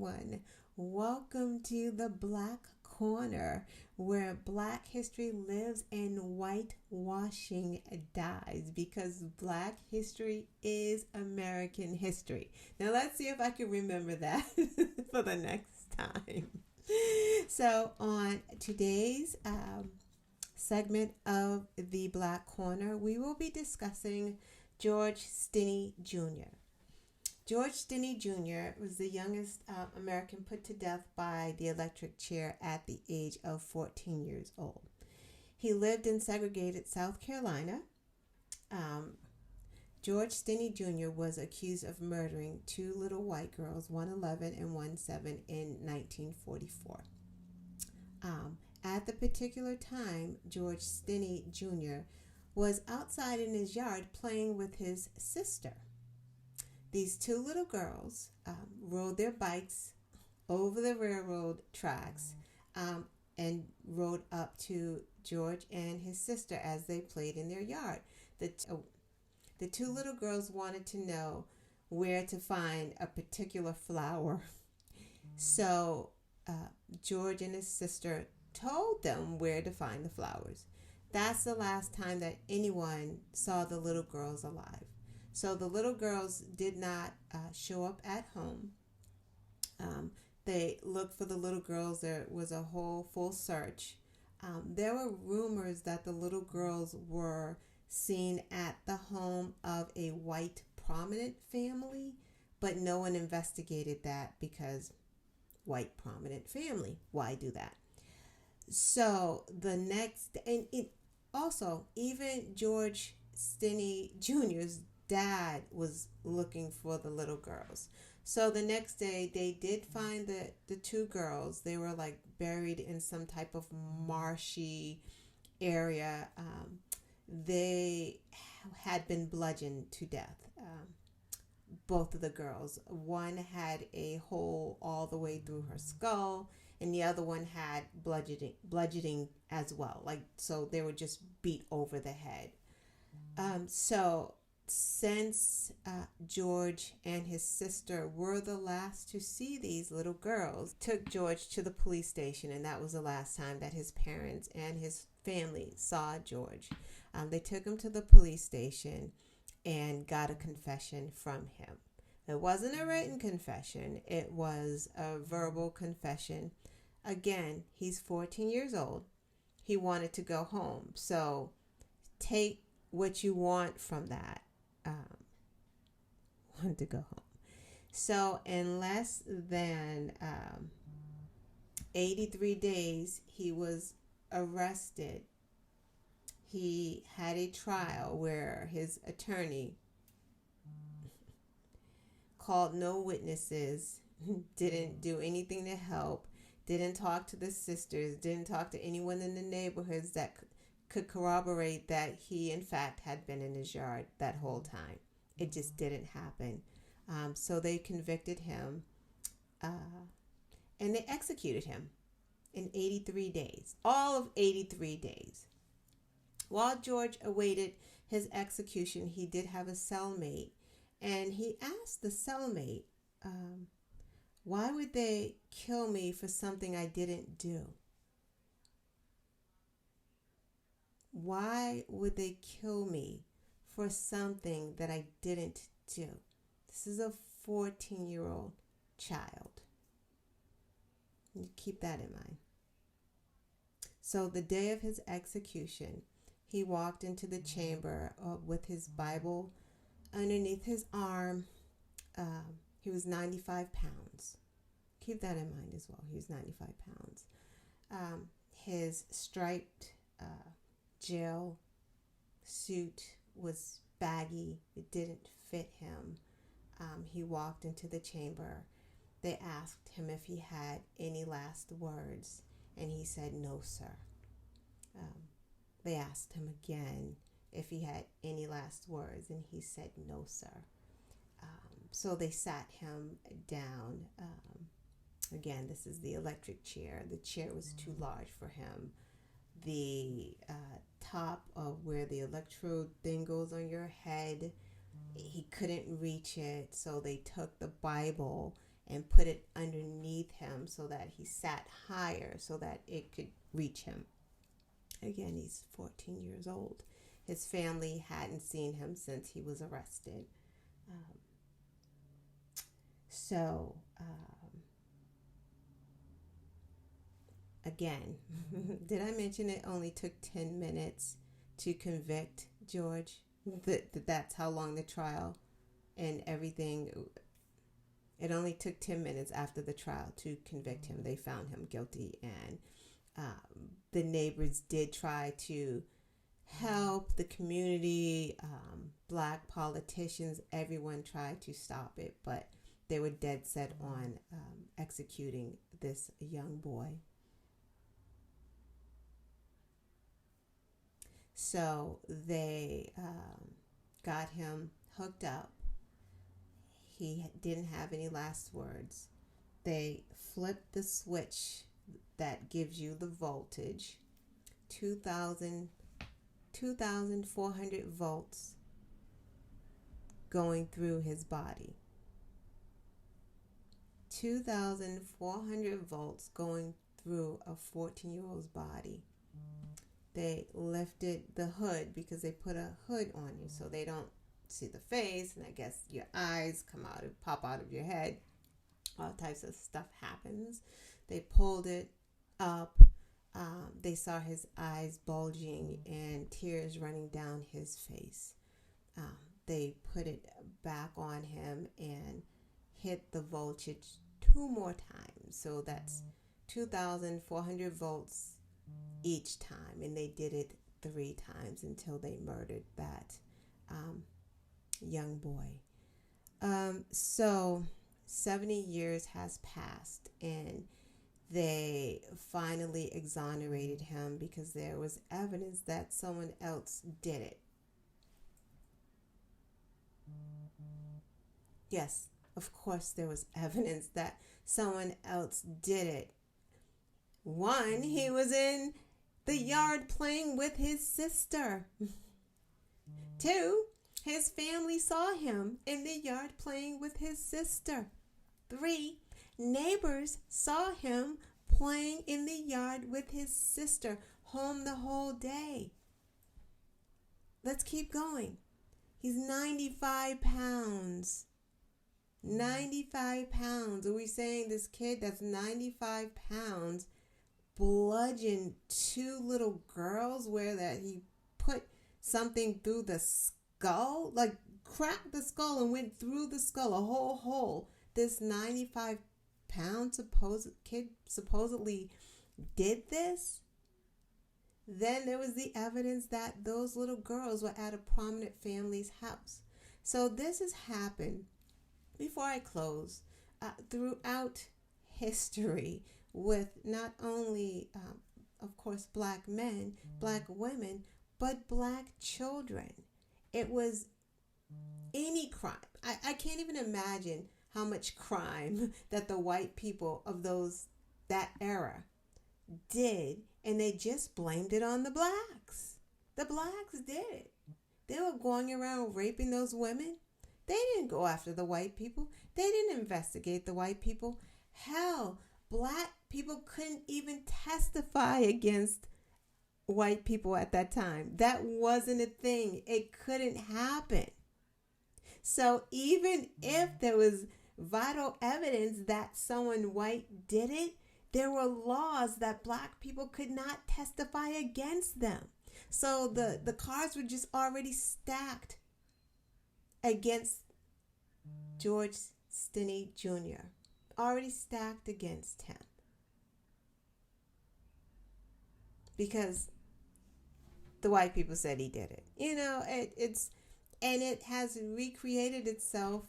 everyone. Welcome to the Black Corner, where Black history lives and whitewashing dies, because Black history is American history. Now, let's see if I can remember that for the next time. So, on today's segment of the Black Corner, we will be discussing George Stinney Jr. George Stinney Jr. was the youngest American put to death by the electric chair at the age of 14 years old. He lived in segregated South Carolina. George Stinney Jr. was accused of murdering two little white girls, one 11 and one 7, in 1944. At the particular time, George Stinney Jr. was outside in his yard playing with his sister. These two little girls rode their bikes over the railroad tracks and rode up to George and his sister as they played in their yard. The two little girls wanted to know where to find a particular flower. So George and his sister told them where to find the flowers. That's the last time that anyone saw the little girls alive. So the little girls did not show up at home. They looked for the little girls. There was a whole full search. There were rumors that the little girls were seen at the home of a white prominent family, but no one investigated that because white prominent family. Why do that? So the next, and it also, even George Stinney Jr.'s dad was looking for the little girls. So the next day they did find the two girls. They were like buried in some type of marshy area. They had been bludgeoned to death. Both of the girls. One had a hole all the way through her skull, and the other one had bludgeoning as well. So they were just beat over the head. So since George and his sister were the last to see these little girls, took George to the police station, and that was the last time that his parents and his family saw George. They took him to the police station and got a confession from him. It wasn't a written confession. It was a verbal confession. Again, he's 14 years old. He wanted to go home. So take what you want from that. Wanted to go home. So in less than 83 days, he was arrested. He had a trial where his attorney called no witnesses, didn't do anything to help, didn't talk to the sisters, didn't talk to anyone in the neighborhoods that could corroborate that he, in fact, had been in his yard that whole time. It just didn't happen. So they convicted him and they executed him in 83 days, all of 83 days. While George awaited his execution, he did have a cellmate, and he asked the cellmate, why would they kill me for something I didn't do? Why would they kill me for something that I didn't do? This is a 14-year-old child. You keep that in mind. So the day of his execution, he walked into the chamber with his Bible underneath his arm. He was 95 pounds. Keep that in mind as well. He was 95 pounds. His striped jail suit was baggy. It didn't fit him. He walked into the chamber. They asked him if he had any last words, and he said, "No, sir." They asked him again if he had any last words, and he said, "No, sir." So they sat him down. Again, this is the electric chair. The chair was too large for him. The top of where the electrode thing goes on your head, he couldn't reach it. So they took the Bible and put it underneath him so that he sat higher so that it could reach him. Again, he's 14 years old. His family hadn't seen him since he was arrested. Again, did I mention it only took 10 minutes to convict George? That's how long the trial and everything. It only took 10 minutes after the trial to convict him. They found him guilty, and the neighbors did try to help the community. Black politicians, everyone tried to stop it, but they were dead set on executing this young boy. So they got him hooked up. He didn't have any last words. They flipped the switch that gives you the voltage, 2,400 volts going through his body. 2,400 volts going through a 14-year-old's body. They lifted the hood because they put a hood on you so they don't see the face, and I guess your eyes pop out of your head. All types of stuff happens. They pulled it up. They saw his eyes bulging and tears running down his face. They put it back on him and hit the voltage 2 more times. So that's 2,400 volts each time, and they did it 3 times until they murdered that young boy. So 70 years has passed, and they finally exonerated him because there was evidence that someone else did it. Yes, of course there was evidence that someone else did it. 1, he was in the yard playing with his sister. 2, his family saw him in the yard playing with his sister. 3, neighbors saw him playing in the yard with his sister, home the whole day. Let's keep going. He's 95 pounds. 95 pounds. Are we saying this kid that's 95 pounds bludgeoned 2 little girls where that he put something through the skull, like cracked the skull and went through the skull, a whole hole? This 95-pound kid supposedly did this? Then there was the evidence that those little girls were at a prominent family's house. So this has happened, before I close, throughout history with not only, of course, black men, black women, but black children. It was any crime. I can't even imagine how much crime that the white people of that era did, and they just blamed it on the blacks. The blacks did it. They were going around raping those women. They didn't go after the white people. They didn't investigate the white people. Hell, black people couldn't even testify against white people at that time. That wasn't a thing. It couldn't happen. So even if there was vital evidence that someone white did it, there were laws that black people could not testify against them. So the cards were just already stacked against George Stinney Jr. Already stacked against him. Because the white people said he did it. It has recreated itself,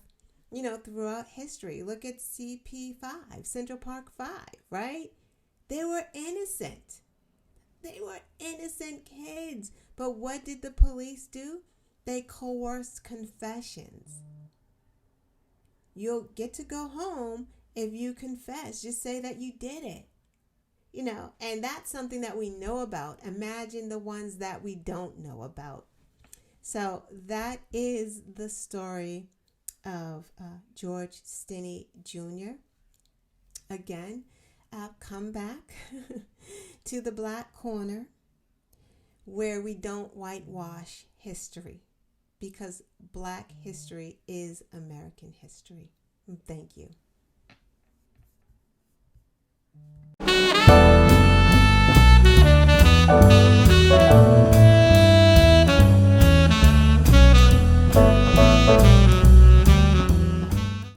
throughout history. Look at CP5, Central Park 5, right? They were innocent. They were innocent kids. But what did the police do? They coerced confessions. You'll get to go home if you confess. Just say that you did it. And that's something that we know about. Imagine the ones that we don't know about. So that is the story of George Stinney Jr. Again, come back to the Black Corner, where we don't whitewash history, because Black history is American history. Thank you.